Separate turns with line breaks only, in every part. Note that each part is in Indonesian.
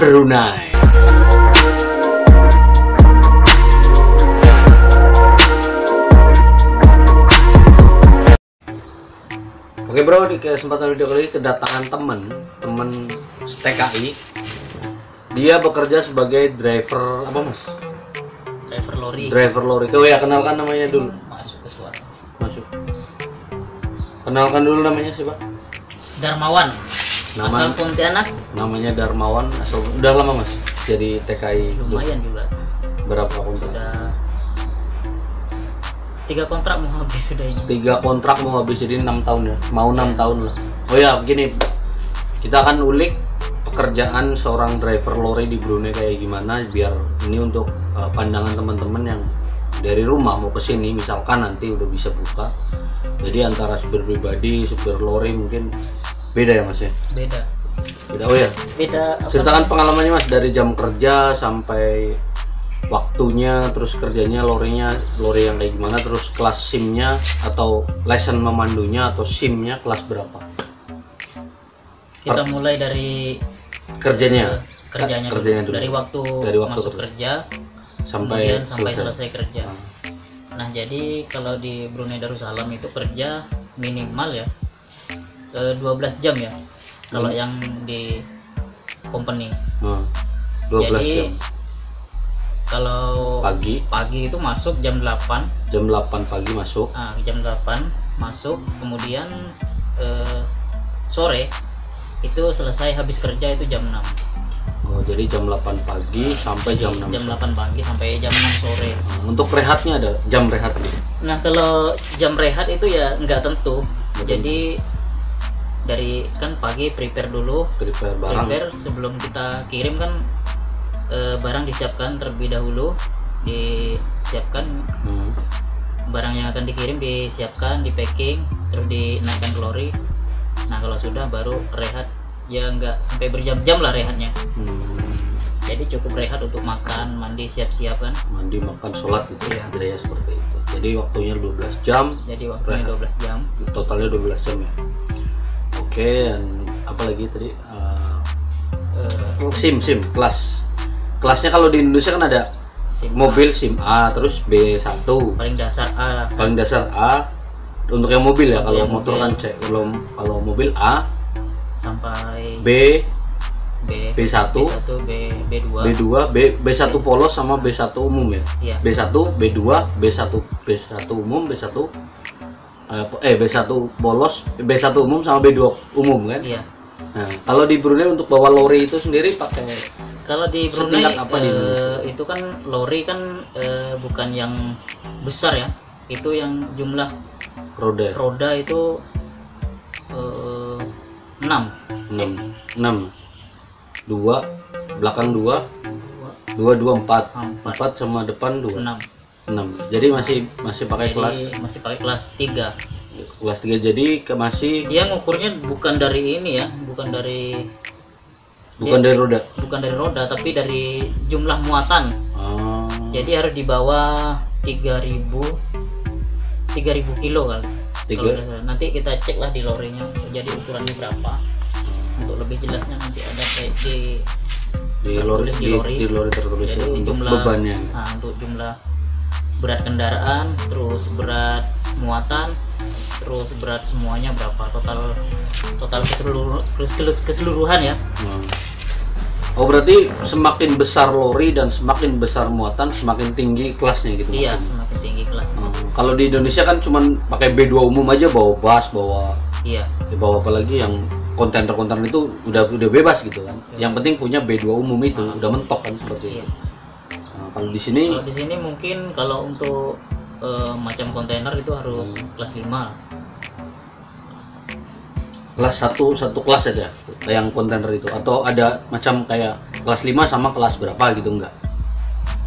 Brunei. Oke bro, di kesempatan video kali ini kedatangan temen TKI. Dia bekerja sebagai driver apa mas?
Driver lori.
Driver lori. Kau ya kenalkan namanya dulu.
Masuk ke suara.
Masuk. Kenalkan dulu namanya siapa?
Darmawan. Asal Pontianak.
Namanya Darmawan. Asal udah lama mas jadi TKI.
Lumayan juga.
Berapa kontrak?
Sudah 3 kontrak mau habis sudah ini.
3 kontrak mau habis, jadi 6 tahun ya. Mau 6 tahun lah. Oh ya begini, kita akan ulik pekerjaan seorang driver lori di Brunei kayak gimana, biar ini untuk pandangan teman-teman yang dari rumah mau ke sini, misalkan nanti udah bisa buka. Jadi antara supir pribadi, supir lori mungkin beda ya mas ya?
Beda.
Oh ya.
Beda.
Ceritakan pengalamannya mas, dari jam kerja sampai waktunya, terus kerjanya lorinya, lori yang kayak gimana, terus kelas SIM-nya atau lesson memandunya atau SIM-nya kelas berapa?
Kita mulai dari
Kerjanya
dulu. Dari waktu masuk kerja
sampai
selesai kerja. Nah jadi kalau di Brunei Darussalam itu kerja minimal ya 12 jam ya. Kalau yang di company
12
jadi,
jam.
Kalau pagi itu masuk jam 8.
Jam 8 pagi masuk.
Jam 8 masuk, kemudian sore itu selesai habis kerja itu jam 6.
Oh, jadi jam 8 pagi sampai jam 6.
Jam 8 pagi sampai jam 6 sore.
Untuk rehatnya ada jam rehat?
Nah, kalau jam rehat itu ya nggak tentu. Jadi dari kan pagi prepare dulu. Prepare sebelum kita kirim kan barang disiapkan terlebih dahulu, disiapkan barang yang akan dikirim, disiapkan, di packing, terus dinaikkan ke lori. Nah kalau sudah baru rehat, ya nggak sampai berjam-jam lah rehatnya. Jadi cukup rehat untuk makan, mandi, siap-siap kan,
mandi, makan, sholat gitu ya, ya seperti itu. Jadi waktunya 12 jam.
Jadi waktunya rehat. 12 jam,
totalnya 12 jam ya. Oke, dan apa lagi tadi? SIM kelasnya kalau di Indonesia kan ada SIM mobil, SIM A, terus B1
paling dasar A lah.
Paling dasar A untuk yang mobil ya. Kalau motor kan C. Kalau mobil A
sampai
B1,
B2,
B1 polos sama B1 umum ya.
Iya.
B1, B2, B1 umum, B1 B1 polos, B1 umum sama B2 umum kan?
Iya.
Nah, kalau di Brunei untuk bawa lori itu sendiri pakai,
kalau di Brunei
apa di
itu kan lori kan bukan yang besar ya, itu yang jumlah roda itu 6
2 belakang 2 4 sama depan 2 6. Jadi masih pakai
kelas 3.
Kelas 3, jadi masih
dia ngukurnya bukan dari ini ya, bukan dari roda, tapi dari jumlah muatan. Jadi harus di bawah 3000 kilo kali. Nanti kita cek lah di lorinya, jadi ukurannya berapa. Untuk lebih jelasnya nanti ada kayak
di lori tertulis ya, untuk bebannya.
Untuk jumlah berat kendaraan, terus berat muatan, terus berat semuanya berapa, total keseluruhan ya. Oh berarti semakin besar lori dan semakin besar muatan, semakin tinggi kelasnya gitu? Iya, semakin tinggi kelas.
Kalau di Indonesia kan cuman pakai B2 umum aja, bawa bus, bawa apa lagi yang kontainer itu udah bebas gitu kan. Yang penting punya B2 umum itu udah mentok kan seperti itu. Kalau di sini
mungkin kalau untuk macam kontainer itu harus kelas 5.
Kelas 1 kelas aja yang kontainer itu, atau ada macam kayak kelas 5 sama kelas berapa gitu enggak?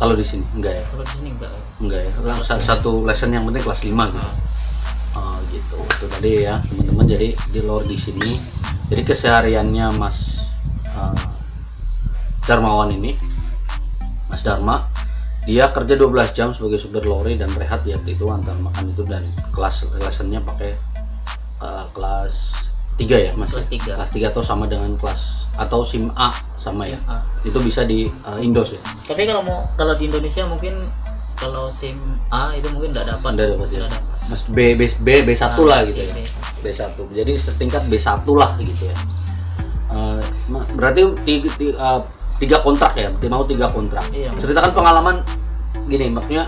Kalau di sini enggak ya?
Kalau di sini
enggak ya. Satu lesson yang penting kelas 5 gitu. Gitu. Itu tadi ya teman-teman. Jadi di lori di sini. Jadi kesehariannya Mas Darmawan ini, Mas Dharma, dia kerja 12 jam sebagai supir lori dan rehat ya itu antar makan itu, dan kelas lessonnya pakai kelas 3 ya Mas?
Kelas 3.
Kelas 3 atau sama dengan kelas atau SIM A sama
SIM
ya?
A.
Itu bisa di Indos ya?
Tapi kalau di Indonesia mungkin kalau SIM A itu mungkin enggak dapat.
Enggak dapat ya.
Nggak dapat.
Mas B1 lah gitu ya.
B1.
B1. Jadi setingkat B1 lah gitu ya. Berarti 3 kontrak ya? Mau 3 kontrak.
Iya.
Ceritakan pengalaman gini, maksudnya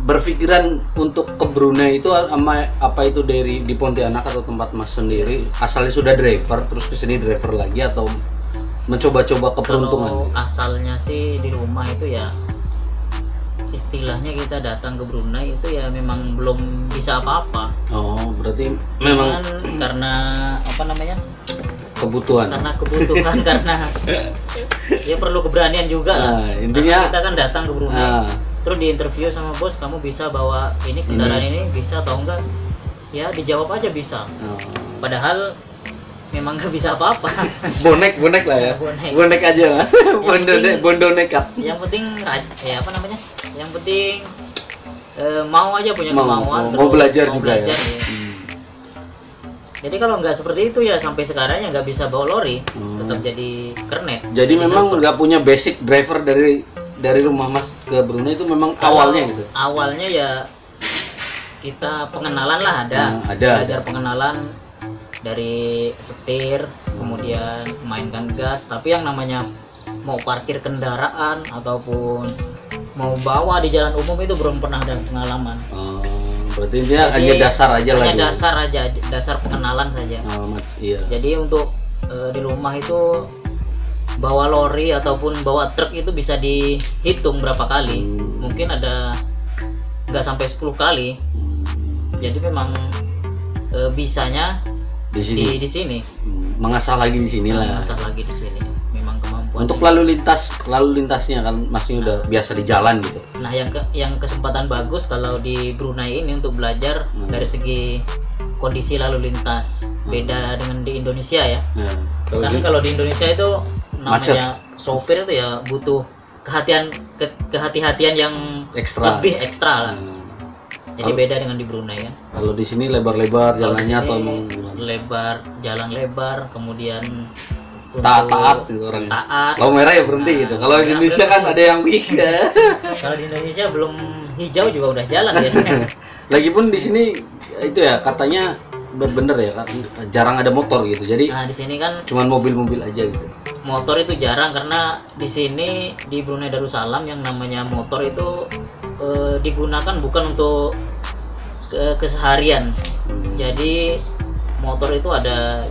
berpikiran untuk ke Brunei itu sama apa itu dari di Pontianak atau tempat Mas sendiri asalnya sudah driver terus ke sini driver lagi atau mencoba-coba keberuntungan?
Kalau asalnya sih di rumah itu ya istilahnya kita datang ke Brunei itu ya memang belum bisa apa-apa.
Oh, berarti memang
karena apa namanya?
Kebutuhan.
Karena karena ya perlu keberanian juga lah.
Intinya
karena kita kan datang ke Brunei. Terus di interview sama bos, kamu bisa bawa ini kendaraan ini bisa atau enggak? Ya dijawab aja bisa. Padahal memang nggak bisa apa-apa. Bonek
lah ya. Bonek aja lah. Bondo nekat.
Yang penting ya apa namanya? Yang penting mau aja punya kemauan.
Mau belajar juga ya.
Jadi kalau nggak seperti itu ya sampai sekarang ya nggak bisa bawa lori, tetap jadi kernet.
Jadi memang nggak punya basic driver dari rumah Mas ke Brunei itu memang awalnya gitu.
Awalnya ya kita pengenalan lah ada belajar pengenalan dari setir, kemudian mainkan gas. Tapi yang namanya mau parkir kendaraan ataupun mau bawa di jalan umum itu belum pernah ada pengalaman.
Berarti dia hanya dasar aja lah.
Hanya dasar pengenalan saja.
Iya.
Jadi untuk di rumah itu bawa lori ataupun bawa truk itu bisa dihitung berapa kali. Mungkin ada nggak sampai 10 kali. Jadi memang bisanya di sini.
Mengasah lagi di sini lah.
Mengasah lagi di sini. Memang kemampuan.
Untuk lalu lintasnya kan masih udah biasa di jalan gitu.
Nah, yang kesempatan bagus kalau di Brunei ini untuk belajar dari segi kondisi lalu lintas. Beda dengan di Indonesia ya. Kalau di Indonesia itu namanya sopir itu ya butuh kehati-hatian yang lebih ekstra lah. Jadi beda dengan di Brunei kan.
Kalau di sini lebar-lebar jalannya atau
jalan lebar, kemudian
taat gitu orang.
Taat.
Kalau merah ya berhenti gitu. Kalau di Indonesia kan ada yang bikin.
Kalau di Indonesia belum hijau juga udah jalan ya.
Lagipun di sini itu ya katanya bener ya kan jarang ada motor gitu. Jadi
di sini kan
cuman mobil-mobil aja gitu.
Motor itu jarang karena di sini di Brunei Darussalam yang namanya motor itu digunakan bukan untuk keseharian. Jadi motor itu ada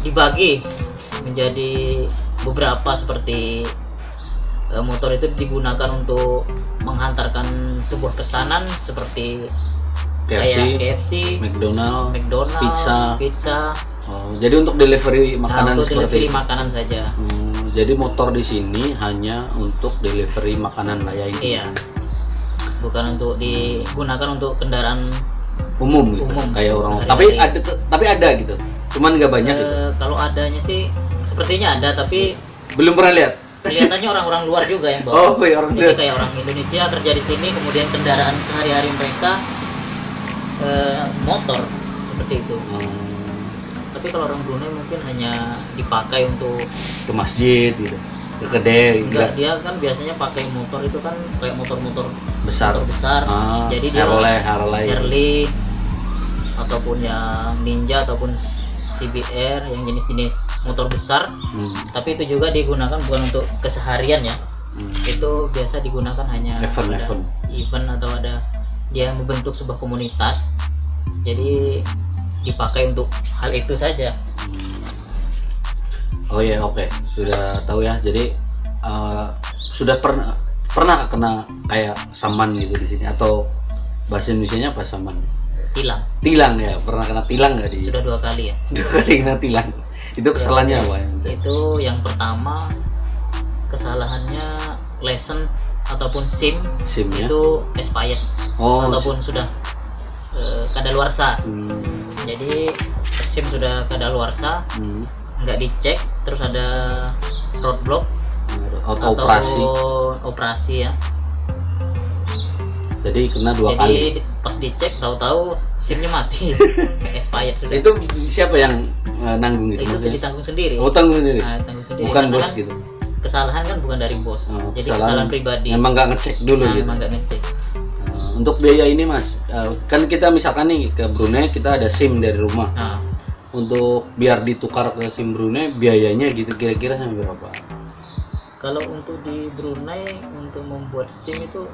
dibagi menjadi beberapa seperti motor itu digunakan untuk menghantarkan sebuah pesanan seperti KFC, McDonald, pizza.
Jadi untuk delivery makanan
delivery makanan saja.
Jadi motor di sini hanya untuk delivery makanan lah ya itu.
Iya. Bukan untuk digunakan untuk kendaraan
umum gitu. Kayak orang. Tapi ada gitu. Cuman nggak banyak gitu.
Kalau adanya sih sepertinya ada tapi
belum pernah lihat.
Kelihatannya orang-orang luar juga yang bawa.
Orang
Jadi kayak orang Indonesia kerja di sini kemudian kendaraan sehari-hari mereka motor seperti itu. Tapi kalau orang Brunei mungkin hanya dipakai untuk
ke masjid gitu, ke kedai.
Enggak, dia kan biasanya pakai motor itu kan kayak motor-motor
besar.
Jadi dia
Harley
ataupun yang Ninja ataupun CBR yang jenis-jenis motor besar. Tapi itu juga digunakan bukan untuk keseharian ya. Itu biasa digunakan hanya event atau ada dia membentuk sebuah komunitas. Jadi dipakai untuk hal itu saja.
Oke. Sudah tahu ya. Jadi sudah pernah kena kayak saman gitu di sini atau bahasa Indonesianya apa saman? Tilang ya. Pernah kena tilang nggak di sini?
Sudah 2 kali ya.
2 kali kena tilang. Itu kesalahannya apa?
Itu yang pertama kesalahannya lesson ataupun SIM itu expired ataupun sudah kadaluarsa. Jadi SIM sudah kadaluarsa, nggak dicek, terus ada roadblock
atau operasi
ya.
Jadi kena 2
Jadi
kali.
pas dicek tahu-tahu SIM-nya mati. Expired sudah.
Itu siapa yang nanggung gitu
Itu
maksudnya?
ditanggung sendiri.
Oh, tanggung sendiri.
Nah, tanggung sendiri.
Bukan
Karena
bos
kan
gitu.
Kesalahan kan bukan dari bos.
Oh,
Jadi kesalahan pribadi.
Emang nggak ngecek dulu
Nah,
gitu.
memang nggak ngecek.
Untuk biaya ini mas, kan kita misalkan nih ke Brunei kita ada SIM dari rumah.
Nah,
Untuk biar ditukar ke SIM Brunei biayanya gitu kira-kira sampai berapa?
kalau untuk di Brunei untuk membuat SIM itu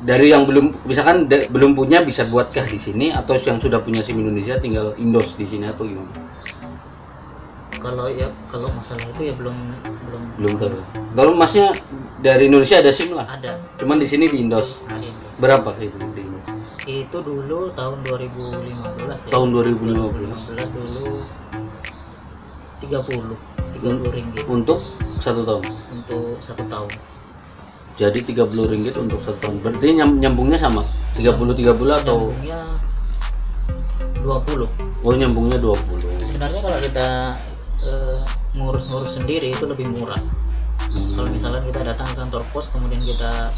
Dari yang belum, misalkan belum punya bisa buatkah di sini atau yang sudah punya SIM Indonesia tinggal indos di sini atau gimana?
kalau masalah itu ya belum
Tahu. Kalau masnya dari Indonesia ada SIM lah.
ada.
Cuman di sini di indos.
Nah, ini.
Berapa itu di indos?
Itu dulu tahun 2015 ya.
Tahun 2015.
2015 dulu 30 ringgit
Untuk 1 tahun.
untuk 1 tahun.
Jadi 30 ringgit untuk 1 tahun. Berarti nyambungnya sama 30 atau
Nyambungnya 20.
oh nyambungnya 20.
Sebenarnya kalau kita ngurus-ngurus sendiri itu lebih murah. Kalau misalnya kita datang ke kantor pos kemudian kita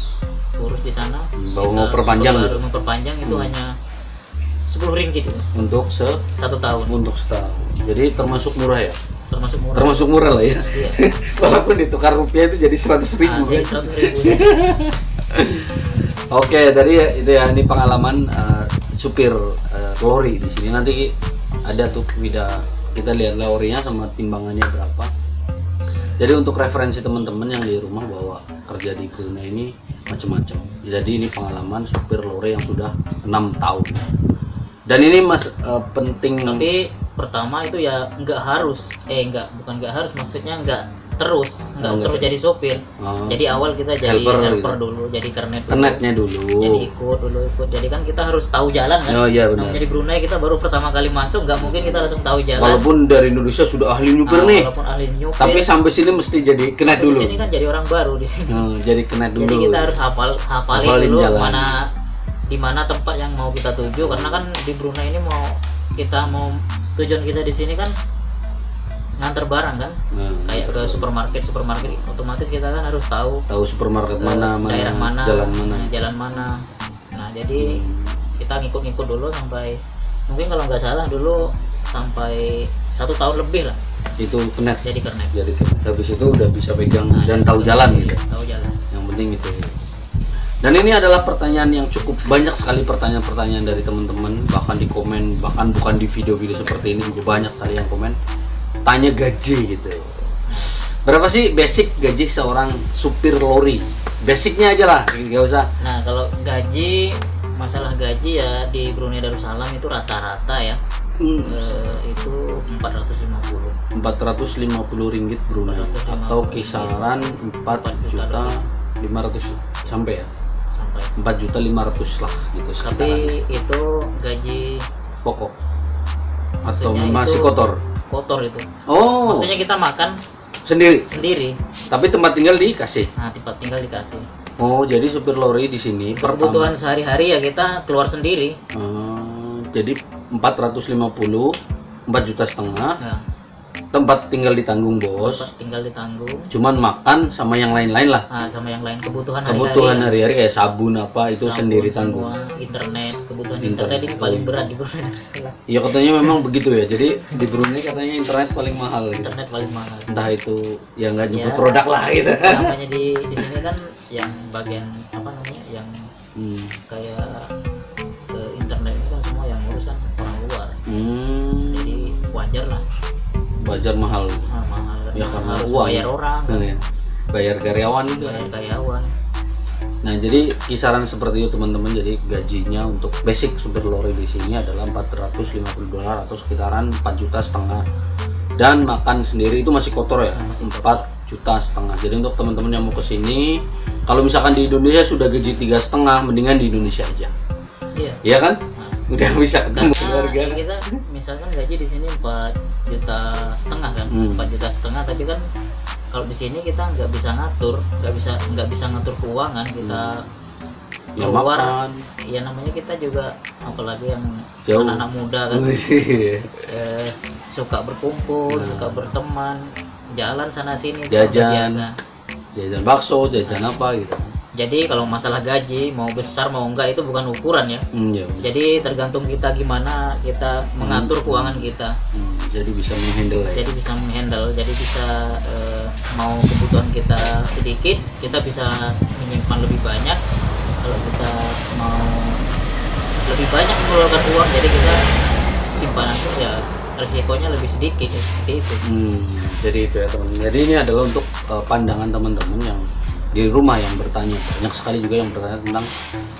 urus di sana,
Baru
kita
mau perpanjang
baru
gitu?
memperpanjang itu hanya 10 ringgit itu,
Untuk
1 tahun.
untuk setahun. Jadi termasuk murah ya?
Termasuk murah.
Termasuk murah lah ya.
Iya.
Walaupun ditukar rupiah itu jadi 100.000
Nah, jadi
kan.
100.000.
Oke, tadi itu ya ini pengalaman supir lori di sini. Nanti ada tuh kita lihat lorinya sama timbangannya berapa. Jadi untuk referensi teman-teman yang di rumah bahwa kerja di Brunei ini macam-macam. Jadi ini pengalaman supir lori yang sudah 6 tahun. Dan ini mas penting.
Tapi pertama itu ya bukan nggak harus, maksudnya nggak terus jadi sopir. Jadi awal kita jadi helper
gitu.
dulu, jadi kernetnya
dulu.
jadi ikut. Jadi kan kita harus tahu jalan kan.
Oh iya benar.
Jadi Brunei kita baru pertama kali masuk, nggak mungkin kita langsung tahu jalan.
Walaupun dari Indonesia sudah ahli nyupir nih.
Walaupun ahli nyupir.
Tapi sampai sini mesti jadi kenet
Di
dulu.
sini kan jadi orang baru di sini.
Jadi kenet dulu.
Jadi kita harus hafalin
Hafalin
dulu
jalan.
di mana tempat yang mau kita tuju, karena kan di Brunei ini tujuan kita di sini kan nganter barang kan, kayak ke supermarket, otomatis kita kan harus tahu
supermarket mana,
daerah mana,
jalan
mana. Nah jadi kita ngikut dulu sampai mungkin kalau nggak salah dulu sampai 1 tahun lebih lah.
Itu kenet.
Jadi kernet.
Habis itu udah bisa pegang dan tahu jalan gitu.
Tahu jalan.
Yang penting itu. Dan ini adalah pertanyaan yang cukup banyak sekali pertanyaan-pertanyaan dari teman-teman, bahkan di komen, bahkan bukan di video-video seperti ini juga banyak kali yang komen tanya gaji gitu. Berapa sih basic gaji seorang supir lori? Basicnya aja lah, nggak usah.
Nah kalau masalah gaji ya di Brunei Darussalam itu rata-rata ya itu 450
ringgit Brunei
450
atau kisaran 4.500.000 sampai ya?
sampai
4.500.000 lah gitu sekitaran.
Tapi itu gaji
Pokok atau
maksudnya
masih
itu
kotor
itu.
Oh,
Maksudnya kita makan
sendiri tapi tempat tinggal dikasih.
Nah, tempat tinggal dikasih.
Oh, jadi supir lori di sini
Kebutuhan sehari-hari ya kita keluar sendiri.
Jadi 450, 4,5 juta.
Nah,
Tempat tinggal ditanggung bos.
tempat tinggal ditanggung.
Cuman makan sama yang lain-lain lah.
Nah, sama yang lain kebutuhan
Hari-hari kayak sabun apa itu sendiri tanggung.
Internet, kebutuhan internet ini paling berat di Brunei Darussalam.
Iya katanya memang begitu ya. Jadi di Brunei katanya internet paling mahal gitu.
Internet paling mahal.
Entah itu ya nggak nyebut
Ya,
produk lah gitu.
Namanya di sini kan yang bagian apa namanya yang kayak ke internet ini kan semua yang ngurus kan orang luar. Jadi wajar lah.
Wajar mahal.
Mahal.
Ya karena
harus
uang.
bayar orang.
Bayar karyawan itu.
Bayar karyawan.
Nah, jadi kisaran seperti itu teman-teman. Jadi gajinya untuk basic supir lori di sini adalah $450 atau sekitaran 4,5 juta. Dan makan sendiri itu masih kotor ya, 4,5 juta. Jadi untuk teman-teman yang mau ke sini, kalau misalkan di Indonesia sudah gaji 3,5, mendingan di Indonesia aja.
Iya.
Iya kan? Udah bisa ketemu keluarga.
Kita misalkan gaji di sini 4,5 juta kan, 4,5 juta, tapi kan kalau di sini kita nggak bisa ngatur keuangan kita
Ya,
keluar.
makan.
Ya namanya kita juga apalagi yang
Jauh.
anak-anak muda kan suka berkumpul, suka berteman, jalan sana sini,
Jajan.
biasa.
Jajan bakso, jajan apa gitu.
Jadi kalau masalah gaji mau besar mau enggak itu bukan ukuran ya.
Iya.
Jadi tergantung kita gimana kita mengatur keuangan kita.
Jadi bisa menghandle ya.
Jadi bisa menghandle, jadi bisa mau kebutuhan kita sedikit, kita bisa menyimpan lebih banyak. Kalau kita mau lebih banyak mengeluarkan uang, jadi kita simpanan itu ya resikonya lebih sedikit ya, seperti itu.
Jadi itu ya teman. Jadi ini adalah untuk pandangan teman-teman yang di rumah yang bertanya, banyak sekali juga yang bertanya tentang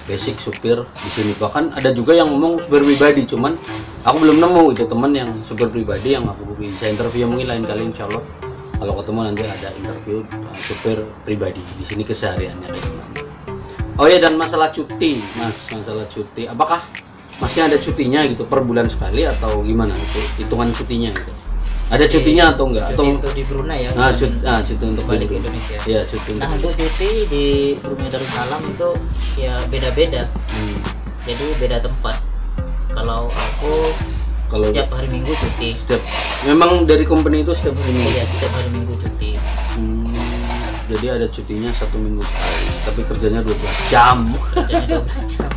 basic supir di sini. Bahkan ada juga yang ngomong supir pribadi, cuman aku belum nemu itu teman yang supir pribadi yang aku bisa interview, mungkin lain kali insya Allah kalau ketemu nanti ada interview supir pribadi di sini kesehariannya ada gimana. Oh ya, dan masalah cuti Mas, masalah cuti, apakah Masnya ada cutinya gitu per bulan sekali atau gimana itu hitungan cutinya gitu? Ada cutinya atau enggak?
Cuti
Atau
untuk di Brunei ya.
cuti untuk
balik
di
ke Indonesia.
Ya, cuti
Nah, untuk cuti di Brunei Darussalam itu ya beda-beda. Jadi beda tempat. Kalau aku setiap hari Minggu cuti.
Memang dari company itu setiap hari Minggu.
Iya, setiap hari Minggu cuti.
Jadi ada cutinya 1 minggu sekali, tapi kerjanya 12 jam.
Kerjanya 12 jam.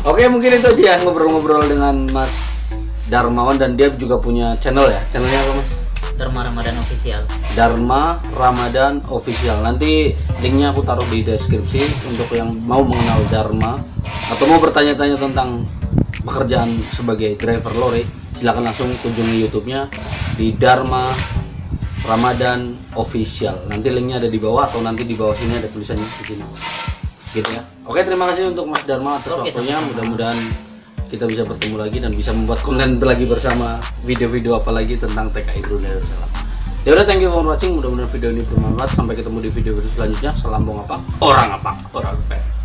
Oke, mungkin itu aja ngobrol-ngobrol dengan Mas Darmawan, dan dia juga punya channel ya. Channelnya apa Mas?
Dharma Ramadan Official.
Dharma Ramadan Official. Nanti linknya aku taruh di deskripsi untuk yang mau mengenal Dharma atau mau bertanya-tanya tentang pekerjaan sebagai driver lori. Silakan langsung kunjungi YouTube-nya di Dharma Ramadan Official. Nanti linknya ada di bawah atau nanti di bawah sini ada tulisannya di sini. Gitu ya. Oke, terima kasih untuk Mas Dharma atas waktunya. Mudah-mudahan kita bisa bertemu lagi dan bisa membuat konten lagi bersama, video-video apa lagi tentang TKI Brunei Darussalam. Ya udah, thank you for watching. Mudah-mudahan video ini bermanfaat. Sampai ketemu di video-video selanjutnya. Salam bong apa? Orang apa? Orang apa?